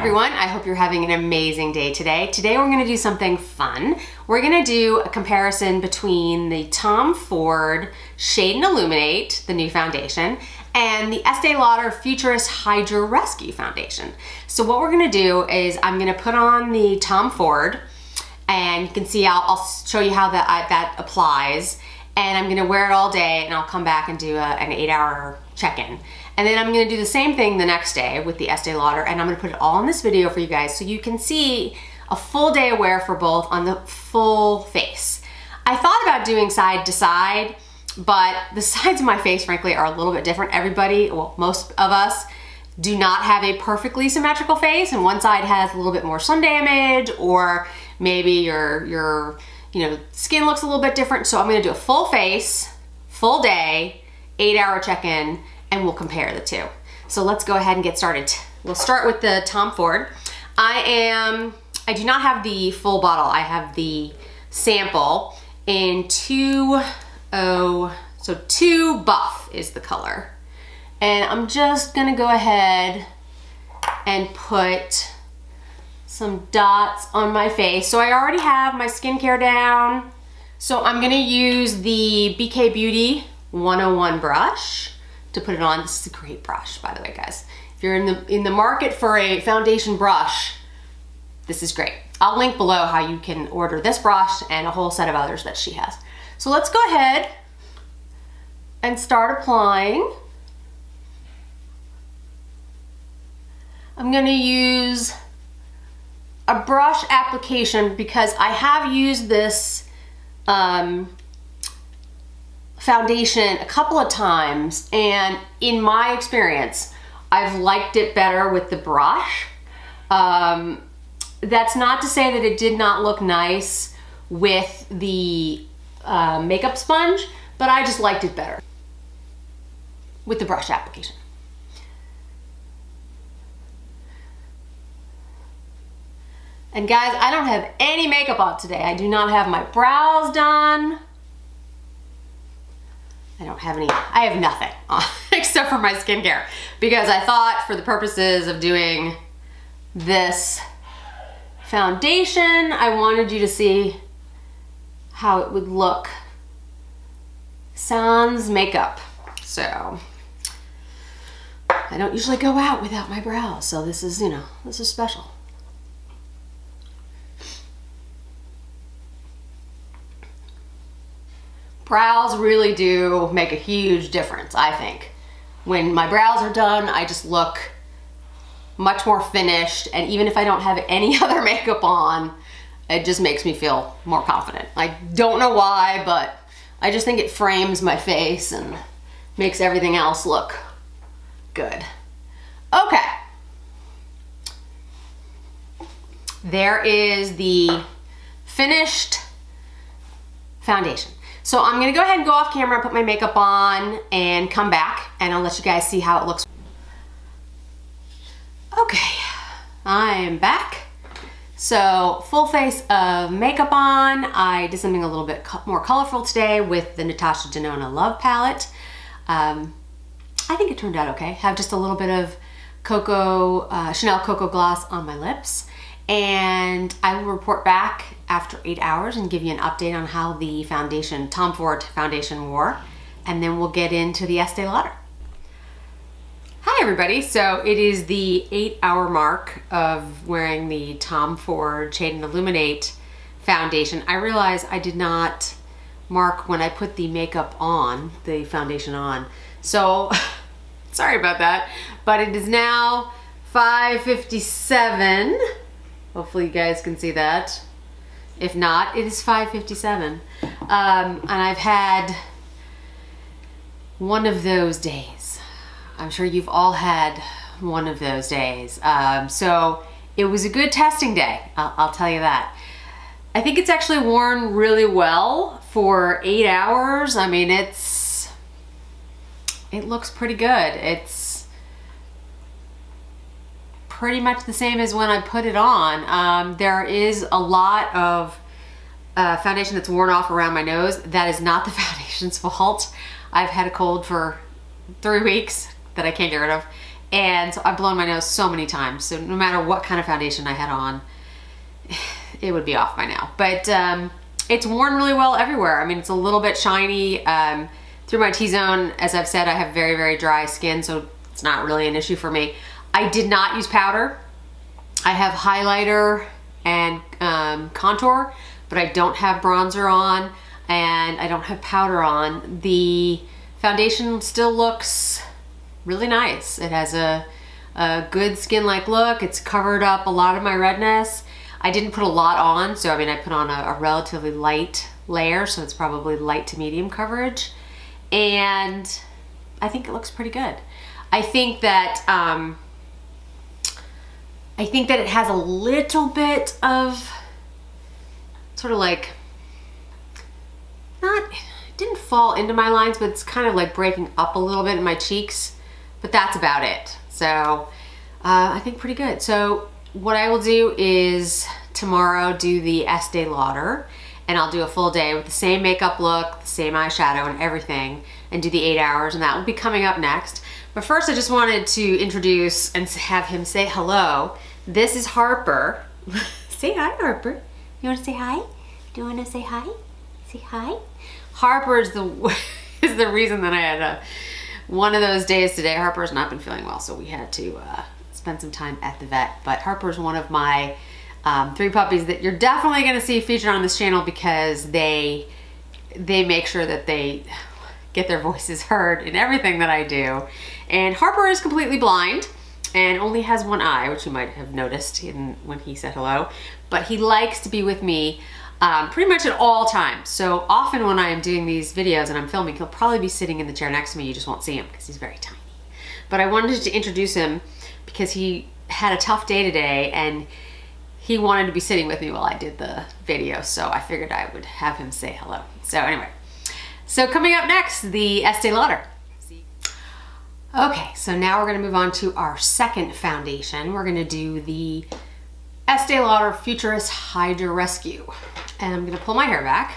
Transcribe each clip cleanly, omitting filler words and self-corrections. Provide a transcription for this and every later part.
everyone, I hope you're having an amazing day today. Today we're gonna do something fun. We're gonna do a comparison between the Tom Ford Shade and Illuminate, the new foundation, and the Estee Lauder Futurist Hydra Rescue Foundation. So what we're gonna do is I'm gonna put on the Tom Ford, and you can see I'll show you how that applies, and I'm gonna wear it all day, and I'll come back and do an 8-hour check-in. And then I'm gonna do the same thing the next day with the Estee Lauder, and I'm gonna put it all in this video for you guys so you can see a full day of wear for both on the full face. I thought about doing side to side, but the sides of my face, frankly, are a little bit different. Everybody, well, most of us do not have a perfectly symmetrical face, and one side has a little bit more sun damage, or maybe your skin looks a little bit different. So I'm gonna do a full face, full day, 8-hour check-in, and we'll compare the two. So let's go ahead and get started. We'll start with the Tom Ford. I do not have the full bottle. I have the sample in 2 buff is the color. And I'm just gonna go ahead and put some dots on my face. So I already have my skincare down. So I'm gonna use the BK Beauty 101 brush to put it on. This is a great brush, by the way, guys. If you're in the market for a foundation brush, this is great. I'll link below how you can order this brush and a whole set of others that she has. So let's go ahead and start applying. I'm gonna use a brush application because I have used this foundation a couple of times, and in my experience, I've liked it better with the brush. That's not to say that it did not look nice with the makeup sponge, but I just liked it better with the brush application. And guys, I don't have any makeup on today. I do not have my brows done. I have nothing on except for my skincare, because I thought for the purposes of doing this foundation, I wanted you to see how it would look sans makeup. So I don't usually go out without my brows, so this is, this is special. Brows really do make a huge difference, I think. When my brows are done, I just look much more finished, and even if I don't have any other makeup on, it just makes me feel more confident. I don't know why, but I just think it frames my face and makes everything else look good. Okay. There is the finished foundation. So I'm gonna go ahead and go off camera, put my makeup on, and come back, and I'll let you guys see how it looks. Okay, I am back. So full face of makeup on. I did something a little bit more colorful today with the Natasha Denona Love Palette. I think it turned out okay. Have just a little bit of Chanel Coco Gloss on my lips. And I will report back after 8 hours and give you an update on how the foundation, Tom Ford foundation wore, and then we'll get into the Estee Lauder. Hi everybody, so it is the 8-hour mark of wearing the Tom Ford Shade and Illuminate foundation. I realize I did not mark when I put the makeup on, the foundation on, so sorry about that, but it is now 5:57. Hopefully you guys can see that. If not, it is 5:57. And I've had one of those days. I'm sure you've all had one of those days. So it was a good testing day, I'll tell you that. I think it's actually worn really well for 8 hours. I mean, it looks pretty good. It's pretty much the same as when I put it on. There is a lot of foundation that's worn off around my nose. That is not the foundation's fault. I've had a cold for 3 weeks that I can't get rid of, And so I've blown my nose so many times. So no matter what kind of foundation I had on, it would be off by now. But it's worn really well everywhere. I mean, it's a little bit shiny through my T-zone. As I've said, I have very, very dry skin, so it's not really an issue for me. I did not use powder. I have highlighter and contour, but I don't have bronzer on, and I don't have powder on. The foundation still looks really nice. It has a good skin-like look. It's covered up a lot of my redness. I didn't put a lot on, so I mean, I put on a relatively light layer, so it's probably light to medium coverage, and I think it looks pretty good. I think that it has a little bit of sort of like, it didn't fall into my lines, but it's kind of like breaking up a little bit in my cheeks, but that's about it. So I think pretty good. So what I will do is tomorrow do the Estee Lauder, and I'll do a full day with the same makeup look, the same eyeshadow and everything, and do the 8 hours, and that will be coming up next. But first I just wanted to introduce and have him say hello. This is Harper. Say hi, Harper. You want to say hi? Do you want to say hi? Say hi. Harper is the reason that I had one of those days today. Harper's not been feeling well, so we had to spend some time at the vet. But Harper's one of my 3 puppies that you're definitely going to see featured on this channel, because they make sure that they get their voices heard in everything that I do. And Harper is completely blind and only has one eye, which you might have noticed when he said hello, but he likes to be with me pretty much at all times. So often when I am doing these videos and I'm filming, he'll probably be sitting in the chair next to me. You just won't see him because he's very tiny. But I wanted to introduce him because he had a tough day today and he wanted to be sitting with me while I did the video, so I figured I would have him say hello. So anyway, so coming up next, the Estee Lauder. Okay, so now we're gonna move on to our second foundation. We're gonna do the Estee Lauder Futurist Hydra Rescue. And I'm gonna pull my hair back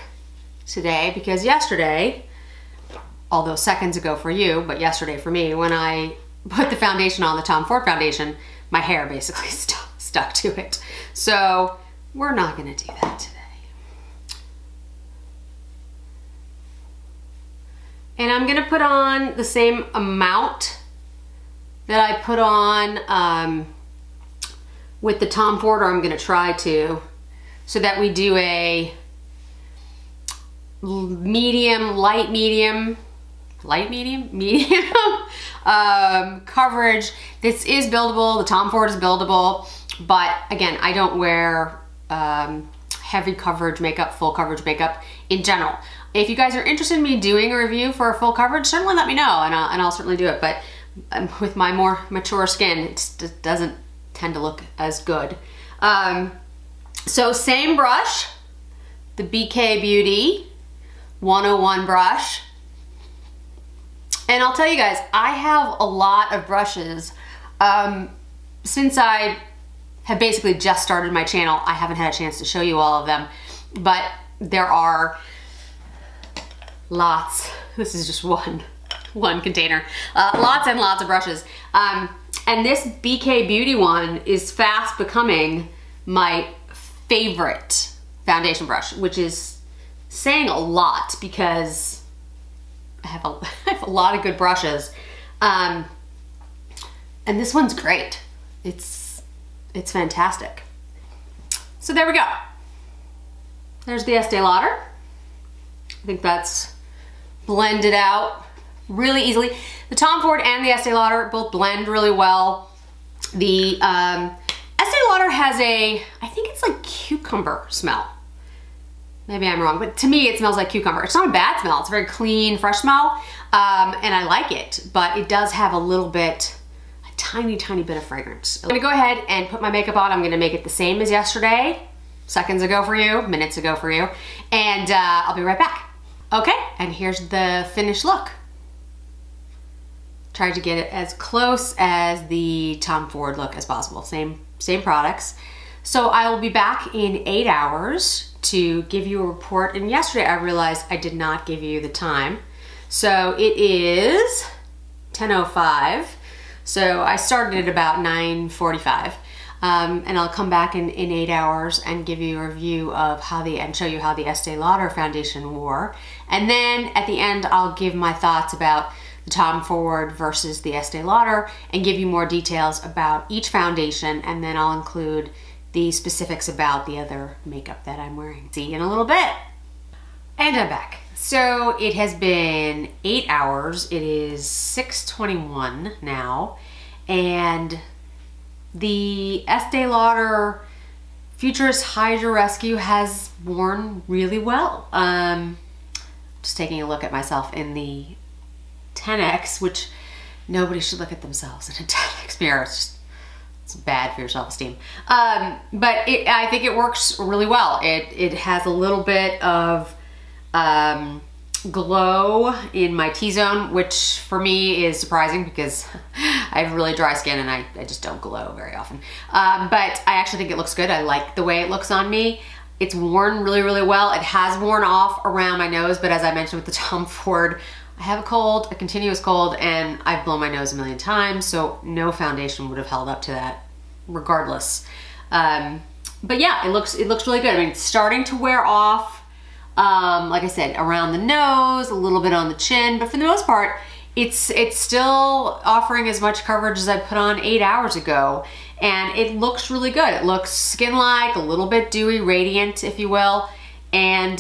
today because yesterday, although seconds ago for you, but yesterday for me, when I put the foundation on, the Tom Ford foundation, my hair basically stuck to it. So we're not gonna do that today. And I'm gonna put on the same amount that I put on with the Tom Ford, or I'm gonna try to, so that we do a medium coverage. This is buildable, the Tom Ford is buildable, but again, I don't wear heavy coverage makeup, full coverage makeup in general. If you guys are interested in me doing a review for a full coverage, certainly let me know, and I'll certainly do it. But with my more mature skin, it doesn't tend to look as good. So same brush, the BK Beauty 101 brush. And I'll tell you guys, I have a lot of brushes. Since I have basically just started my channel, I haven't had a chance to show you all of them, but there are lots. This is just one container. Lots and lots of brushes. And this BK Beauty one is fast becoming my favorite foundation brush, which is saying a lot because I have a lot of good brushes. And this one's great. It's fantastic. So there we go. There's the Estee Lauder. I think that's blended out really easily. The Tom Ford and the Estee Lauder both blend really well. The Estee Lauder has I think it's like cucumber smell. Maybe I'm wrong, but to me it smells like cucumber. It's not a bad smell, it's a very clean, fresh smell, and I like it, but it does have a tiny bit of fragrance. I'm gonna go ahead and put my makeup on. I'm gonna make it the same as yesterday, seconds ago for you, minutes ago for you, and I'll be right back. Okay, and here's the finished look. Tried to get it as close as the Tom Ford look as possible. Same products. So I will be back in 8 hours to give you a report. And yesterday I realized I did not give you the time. So it is 10:05. So I started at about 9:45. And I'll come back in 8 hours and give you a review of and show you how the Estee Lauder Foundation wore. And then at the end, I'll give my thoughts about the Tom Ford versus the Estee Lauder and give you more details about each foundation. And then I'll include the specifics about the other makeup that I'm wearing. See you in a little bit. And I'm back. So it has been 8 hours. It is 6:21 now. And the Estee Lauder Futurist Hydra Rescue has worn really well. Just taking a look at myself in the 10X, which nobody should look at themselves in a 10X mirror. It's bad for your self-esteem. But I think it works really well. It has a little bit of glow in my T-zone, which for me is surprising because I have really dry skin and I just don't glow very often. But I actually think it looks good. I like the way it looks on me. It's worn really, really well. It has worn off around my nose, but as I mentioned with the Tom Ford, I have a cold, a continuous cold, and I've blown my nose a million times, so no foundation would have held up to that regardless. But yeah, it looks really good. I mean, it's starting to wear off. Like I said, around the nose, a little bit on the chin, but for the most part, it's still offering as much coverage as I put on 8 hours ago, and it looks really good. It looks skin-like, a little bit dewy, radiant, if you will, and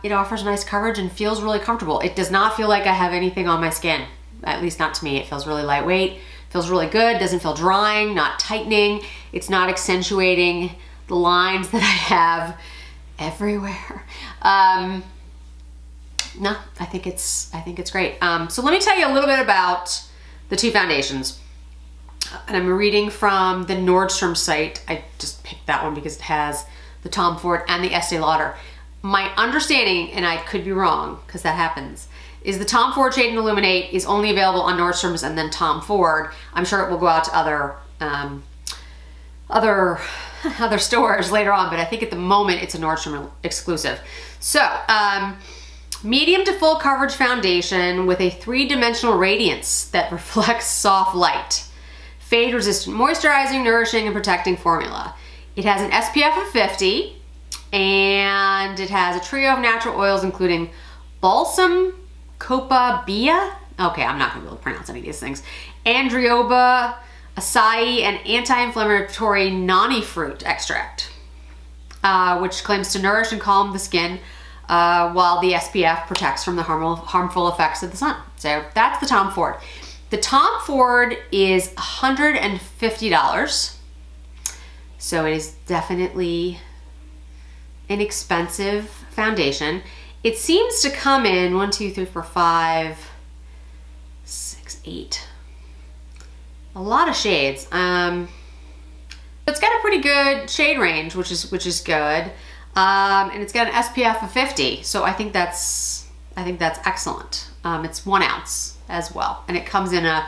it offers nice coverage and feels really comfortable. It does not feel like I have anything on my skin, at least not to me. It feels really lightweight, feels really good, doesn't feel drying, not tightening. It's not accentuating the lines that I have everywhere. No, I think it's great. So let me tell you a little bit about the two foundations. And I'm reading from the Nordstrom site. I just picked that one because it has the Tom Ford and the Estee Lauder. My understanding, and I could be wrong because that happens, is the Tom Ford Shade and Illuminate is only available on Nordstrom's and then Tom Ford. I'm sure it will go out to other stores later on, but I think at the moment it's a Nordstrom exclusive. So, medium to full coverage foundation with a 3-dimensional radiance that reflects soft light. Fade resistant, moisturizing, nourishing, and protecting formula. It has an SPF of 50, and it has a trio of natural oils including balsam, copaiba, okay, I'm not gonna be able to pronounce any of these things, andreoba, acai, and anti-inflammatory noni fruit extract, which claims to nourish and calm the skin while the SPF protects from the harmful effects of the sun. So that's the Tom Ford. The Tom Ford is $150. So it is definitely an expensive foundation. It seems to come in 1, 2, 3, 4, 5, 6, 8. A lot of shades. It's got a pretty good shade range, which is good. And it's got an SPF of 50, so I think that's excellent. It's 1 ounce as well, and it comes in a,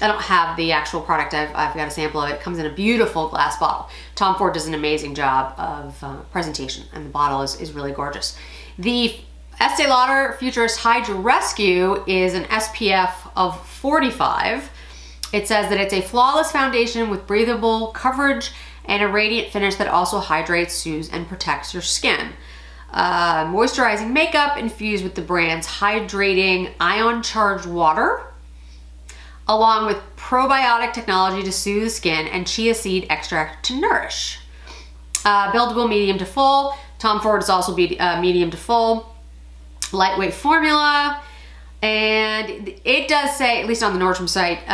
I don't have the actual product, I've got a sample of it. It comes in a beautiful glass bottle. Tom Ford does an amazing job of presentation, and the bottle is really gorgeous. The Estee Lauder Futurist Hydra Rescue is an SPF of 45. It says that it's a flawless foundation with breathable coverage and a radiant finish that also hydrates, soothes, and protects your skin. Moisturizing makeup infused with the brand's hydrating ion-charged water, along with probiotic technology to soothe the skin and chia seed extract to nourish. Buildable medium to full. Tom Ford is also medium to full. Lightweight formula. And it does say, at least on the Nordstrom site,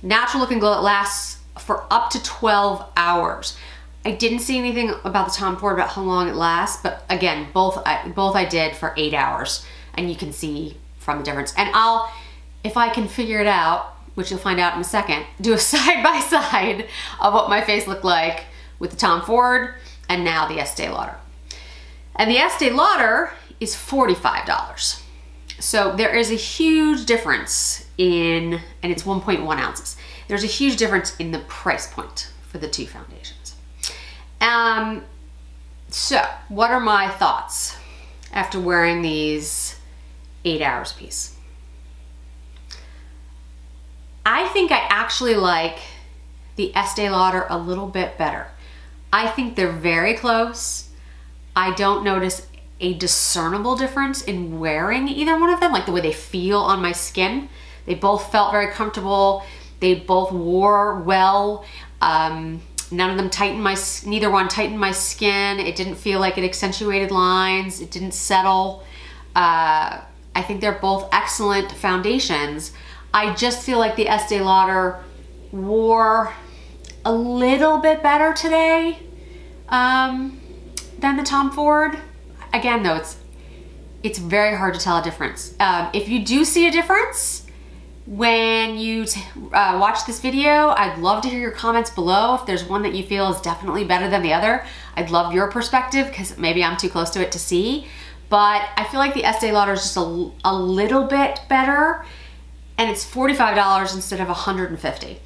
natural looking glow. It lasts for up to 12 hours. I didn't see anything about the Tom Ford about how long it lasts, but again, both I did for 8 hours, and you can see from the difference. And I'll, if I can figure it out, which you'll find out in a second, do a side-by-side of what my face looked like with the Tom Ford and now the Estee Lauder. And the Estee Lauder is $45. So there is a huge difference in, and it's 1.1 ounces. There's a huge difference in the price point for the two foundations. So what are my thoughts after wearing these 8 hours apiece? I think I actually like the Estee Lauder a little bit better. I think they're very close. I don't notice a discernible difference in wearing either one of them, like the way they feel on my skin. They both felt very comfortable. They both wore well. None of them tightened neither one tightened my skin. It didn't feel like it accentuated lines. It didn't settle. I think they're both excellent foundations. I just feel like the Estee Lauder wore a little bit better today than the Tom Ford. Again though, it's very hard to tell a difference. If you do see a difference when you watch this video, I'd love to hear your comments below. If there's one that you feel is definitely better than the other, I'd love your perspective because maybe I'm too close to it to see. But I feel like the Estee Lauder is just a little bit better, and it's $45 instead of $150.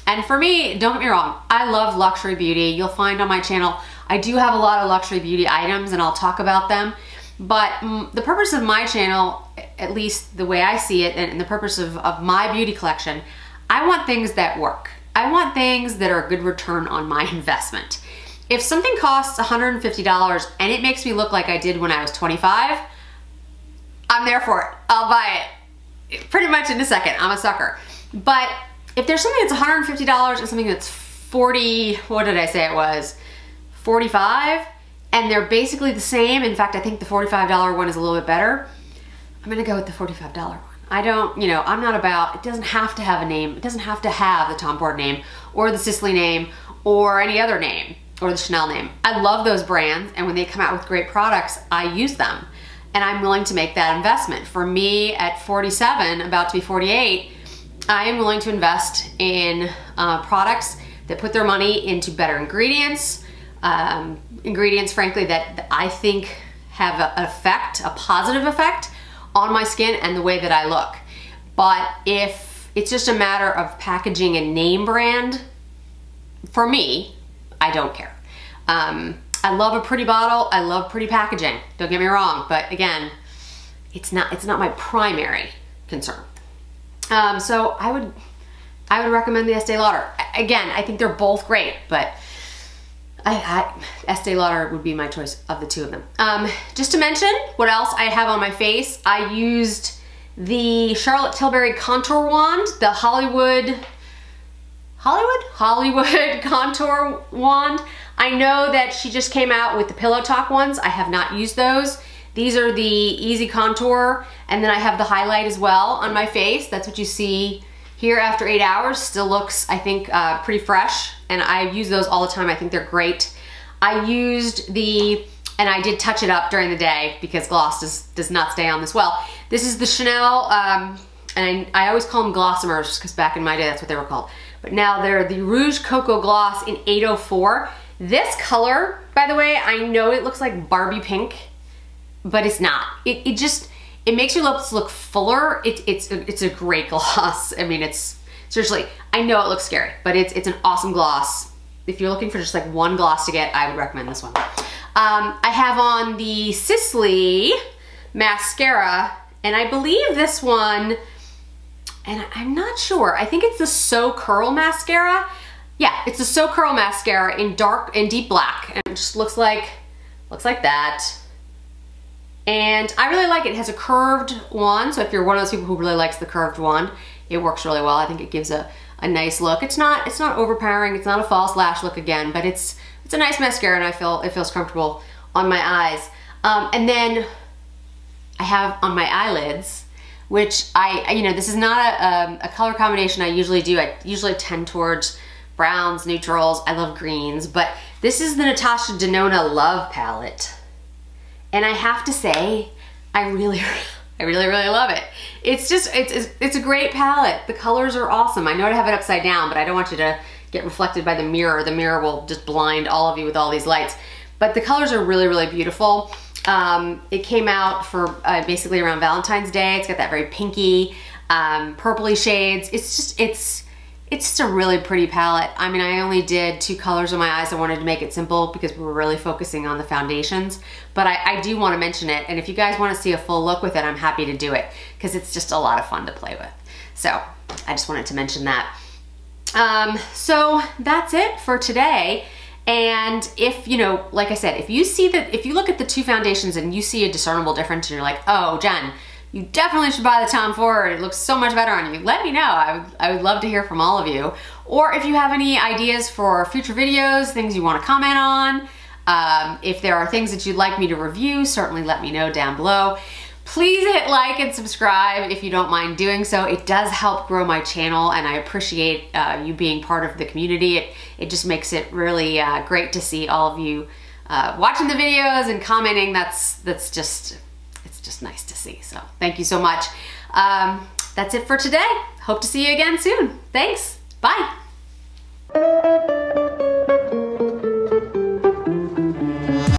And for me, don't get me wrong, I love luxury beauty. You'll find on my channel, I do have a lot of luxury beauty items and I'll talk about them. But the purpose of my channel, at least the way I see it, and the purpose of my beauty collection, I want things that work. I want things that are a good return on my investment. If something costs $150 and it makes me look like I did when I was 25, I'm there for it. I'll buy it pretty much in a second. I'm a sucker. But if there's something that's $150 and something that's 40, what did I say it was? 45, and they're basically the same. In fact, I think the $45 one is a little bit better. I'm gonna go with the $45 one. I don't, you know, I'm not about, it doesn't have to have a name. It doesn't have to have the Tom Ford name or the Sisley name or any other name or the Chanel name. I love those brands, and when they come out with great products, I use them. And I'm willing to make that investment. For me at 47, about to be 48, I am willing to invest in products that put their money into better ingredients, ingredients, frankly, that I think have an effect, a positive effect on my skin and the way that I look. But if it's just a matter of packaging and name brand, for me, I don't care. I love a pretty bottle. I love pretty packaging. Don't get me wrong, but again, it's not my primary concern. So I would recommend the Estee Lauder. Again, I think they're both great, but Estee Lauder would be my choice of the two of them. Just to mention what else I have on my face, I used the Charlotte Tilbury contour wand, the Hollywood contour wand. I know that she just came out with the Pillow Talk ones. I have not used those. These are the Easy Contour, and then I have the highlight as well on my face. That's what you see here after 8 hours. Still looks, I think, pretty fresh, and I use those all the time. I think they're great. I used and I did touch it up during the day because gloss does not stay on this well. This is the Chanel, and I always call them Glossomers because back in my day that's what they were called. But now they're the Rouge Coco Gloss in 804. This color, by the way, I know it looks like Barbie pink, but it's not. It makes your lips look fuller. It's a great gloss. I mean, it's seriously, I know it looks scary, but it's an awesome gloss. If you're looking for just like one gloss to get, I would recommend this one. I have on the Sisley mascara, and I believe this one, and I'm not sure, I think it's the So Curl Mascara. Yeah, it's the So Curl Mascara in deep black, and it just looks like that. And I really like it. It has a curved wand, so if you're one of those people who really likes the curved wand, it works really well. I think it gives a nice look. It's not overpowering, it's not a false lash look again, but it's a nice mascara, and it feels comfortable on my eyes. And then I have on my eyelids, which this is not a color combination I usually do. I usually tend towards browns, neutrals. I love greens, but this is the Natasha Denona Love Palette. And I have to say, I really love it. It's a great palette. The colors are awesome. I know I have it upside down, but I don't want you to get reflected by the mirror. The mirror will just blind all of you with all these lights. But the colors are really, really beautiful. It came out for basically around Valentine's Day. It's got that very pinky, purpley shades. It's just a really pretty palette. I mean, I only did 2 colors on my eyes. I wanted to make it simple because we were really focusing on the foundations. But I do want to mention it. And if you guys want to see a full look with it, I'm happy to do it because it's just a lot of fun to play with. So I just wanted to mention that. So that's it for today. And if, you know, like I said, if you see that, if you look at the two foundations and you see a discernible difference and you're like, oh, Jen, you definitely should buy the Tom Ford. It looks so much better on you. Let me know. I would love to hear from all of you. Or if you have any ideas for future videos, things you want to comment on, if there are things that you'd like me to review, certainly let me know down below. Please hit like and subscribe if you don't mind doing so. It does help grow my channel, and I appreciate you being part of the community. It just makes it really great to see all of you watching the videos and commenting. It's just nice to see. So thank you so much. That's it for today. Hope to see you again soon. Thanks. Bye.